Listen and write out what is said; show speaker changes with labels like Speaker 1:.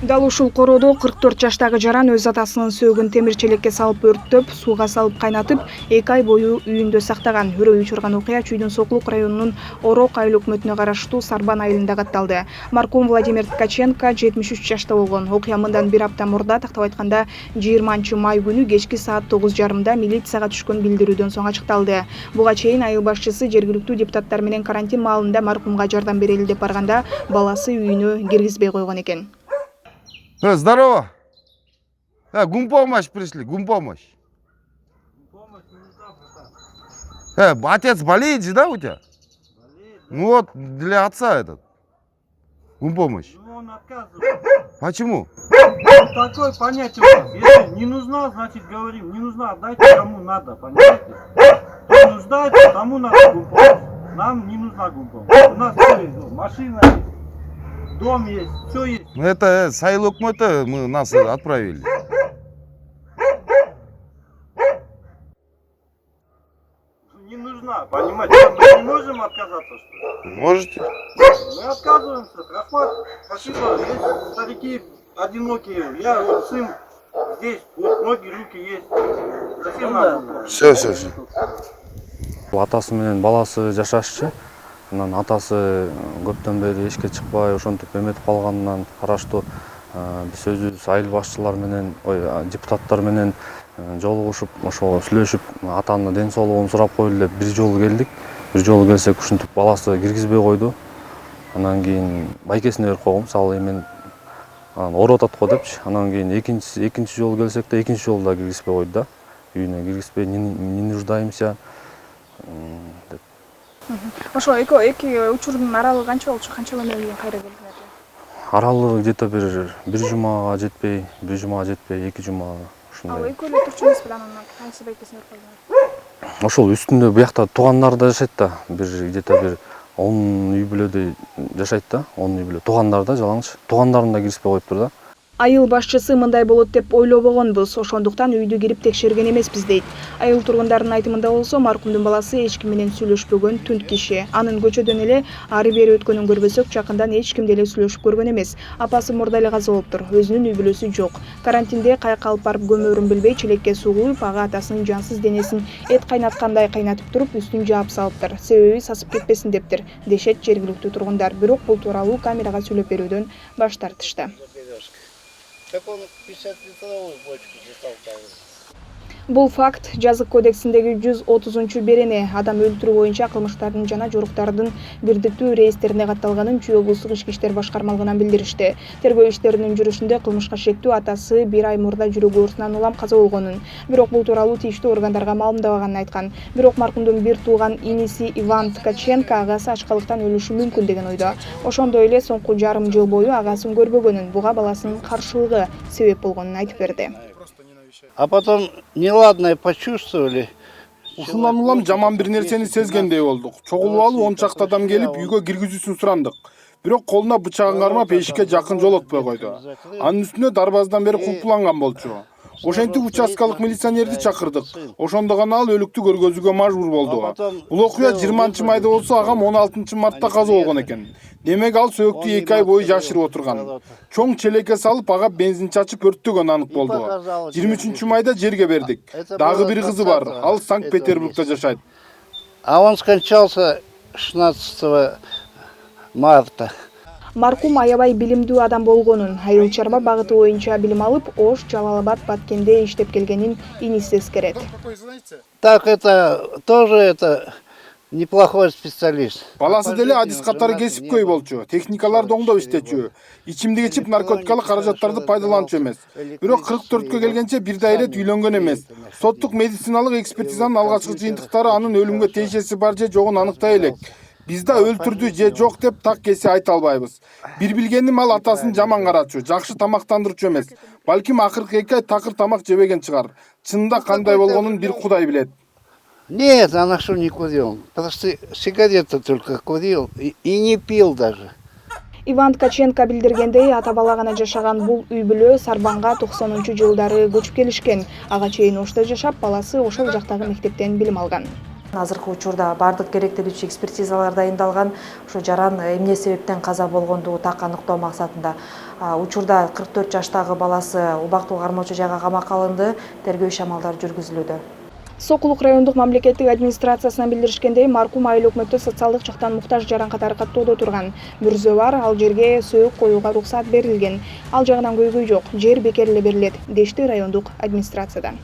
Speaker 1: Дал ушул кородо 44 жаштагы жаран өз атасынын сөөгүн темир челекке салып өрттөп, сууга салып кайнатып, 2 ай бою үйүндө сактаган. Өрөө учурган окуя Чүйдүн Сокулук районунун Орок айыл өкмөтүнө караштуу Сарбан айылында катталды. Маркум Владимир Ткаченко 73 жашта болгон. Окуя мындан 1 апта мурда, тактап айтканда 20 май күнү кечки саат 9:30 милицияга түшкөн билдирүүдөн соң ачыкталды. Буга чейин айыл башчысы жергиликтүү депутаттар менен карантин маалында маркумга жардам берели деп барганда баласы үйүнө киргизбей койгон экен.
Speaker 2: Здорово. Гумпомощь пришли, гумпомощь. Отец болеет же, да, у тебя?
Speaker 3: Болеет.
Speaker 2: Ну вот, для отца этот. Гумпомощь.
Speaker 3: Ну, он отказывает.
Speaker 2: Почему?
Speaker 3: Такое понятие у нас. Если не нужна, значит говорим. Не нужна, отдайте кому надо, понимаете? Кто нуждается, тому надо гумпомощь. Нам не нужна гумпомощь. У нас все есть, машина есть, дом есть, все есть.
Speaker 2: Это с айыл өкмөтү мы нас отправили.
Speaker 3: Не нужна, понимаете? Мы не можем отказаться, что ли?
Speaker 2: Можете?
Speaker 3: Мы отказываемся. Рахмат, спасибо. Есть старики одинокие. Я вот сын здесь, вот ноги, руки есть. Зачем надо?
Speaker 2: Все.
Speaker 4: Атасы менен баласы жашашчы. Анан атасы көптөн бери эшикке чыкпай ошентип эметип калганынан караштуу биз өзүбүз айыл башчылар менен, депутаттар менен жолугушуп, ошо сүйлөшүп, атанын ден соолугун сурап коелу деп бир жолу келдик. Бир жолу келсек ушинтип баласы киргизбей койду. Анан кийин байкесине берип койгом, мисалы мен ооруп атат го депчи. Анан кийин экинчи жолу келсек да экинчи жолу да киргизбей койду да. Үйүнө киргизбей, не нуждаемся деп.
Speaker 1: Ошо эки учурдун аралыгы канча болчу? Канча күнөн кийин кайра келдиңер?
Speaker 4: Аралыгы где-то бир жумага жетпей, 2 жума
Speaker 1: Ал
Speaker 4: ушундай.
Speaker 1: экөө эле турчу эмеспи да, анан кайсы байкесине барып калдыңар?
Speaker 4: Ошол үстүндө буякта туугандар да жашайт да. Где-то бир 10 үй бүлөдөй жашайт да. 10 үй бүлө. Туугандар да жалаңыч. Туугандарын да киргизбей коюптур да.
Speaker 1: Айыл башчысы мындай болот деп ойлобогонбуз, ошондуктан үйдү кирип текшерген эмеспиз дейт. Айыл тургундарынын айтымында болсо, маркумдун баласы эч ким менен сүйлөшпөгөн түнт киши. Анын көчөдөн эле ары-бери өткөнүн көрбөсөк, жакындан эч ким деле сүйлөшүп көргөн эмес. Апасы мурда эле каза болуптур, өзүнүн үй бүлөсү жок. Карантинде каяка алып барып көмөрүн билбей, челекке суу куюп, ага атасынын жансыз денесин эт кайнаткандай кайнатып туруп, үстүн жаап салыптыр. Себеби сасып кетпесин дептир, дешет жергиликтүү тургундар. Бирок бул тууралуу камерага сүйлөп берүүдөн баш тартышты.
Speaker 5: Так он 50-литровую бочку затолкал.
Speaker 1: Бул факт жазык кодексиндеги 130 берене адам өлтүрүү боюнча кылмыштардын жана жоруктардын бирдиктүү реестрине катталганын Чүй облустук ички иштер башкармалыгынан билдиришти. Тергөө иштеринин жүрүшүндө кылмышка шектүү атасы 1 ай мурда жүрөк оорусунан улам каза болгонун, бирок бул тууралуу тийиштүү органдарга маалымдабаганын айткан. Бирок маркумдун бир тууган иниси Иван Ткаченко агасы ачкалыктан өлүшү мүмкүн деген ойдо. Ошондой эле соңку жарым жыл бою агасын көрбөгөнүн, буга баласынын каршылыгы себеп болгонун айтып берди.
Speaker 5: А потом неладное почувствовали.
Speaker 6: Ушундан улам жаман бир нерсени сезгендей болдук. Чогулуп алып 10 чакты адам келип үйгө киргизүүсүн сурандык. Бирок колуна бычагын кармап эшикке жакын жолотпой койду. Анын үстүнө дарбаздан бери кулпуланган болчу. Ошентип участкалык милиционерди чакырдык. Ошондо гана ал өлүктү көргөзүүгө мажбур болду. Бул окуя 20 майда болсо, агам 16-мартта каза болгон экен. Демек ал сөөктү 2 ай бою жашырып отурган. Чоң челекке салып, ага бензин чачып өрттөгөн анык болду. 23 майда жерге бердик. Дагы бир кызы бар. Ал Санкт-Петербургда жашайт.
Speaker 5: А он скончался 16 марта.
Speaker 1: Маркум аябай билимдүү адам болгонун, айыл чарба багыты боюнча билим алып, Ош, Жалалабад, Баткенде иштеп келгенин иниси эскерет.
Speaker 5: Так это тоже неплохой специалист.
Speaker 6: Баласы деле адис катары кесипкөй болчу. Техникаларды оңдоп иштечү. Ичимдик ичип наркотикалык каражаттарды пайдаланчу эмес. Бирок 44кө келгенче бир да ирет үйлөнгөн эмес. Соттук медициналык экспертизанын алгачкы жыйынтыктары анын өлүмгө тиешеси бар же жогун аныктай элек. Биз да өлтүрдү же жок деп так кесе айта албайбыз. Бир билгеним ал атасын жаман карачу, жакшы тамактандырчу эмес. Балким акыркы 2 ай такыр тамак жебеген чыгар. Чынында кандай болгонун бир Кудай билет.
Speaker 5: Нет, она что не курил. Просто сигареты только курил и не пил даже.
Speaker 1: Иван Ткаченко билдиргендей, ата бала гана жашаган бул үй бүлө Сарбанга 90-жылдары көчүп келишкен. Ага чейин Ошто жашап, баласы ошол жактагы мектептен билим алган.
Speaker 7: Азыркы учурда бардык керектелүүчү экспертизалар дайындалган. Ошо жаран эмне себептен каза болгондугу так аныктоо максатында. Учурда 44 жаштагы баласы убактылуу кармоочу жайга камакка алынды. Тергөө иш амалдары жүргүзүлүүдө.
Speaker 1: Сокулук райондук мамлекеттик администрациясынан билдиришкендей, маркум айыл өкмөттө социалдык жактан муктаж жаран катары каттоодо турган. Мүрзө бар, ал жерге сөөк коюуга уруксат берилген. Ал жагынан көйгөй жок, жер бекер эле берилет, дешти райондук администрациядан.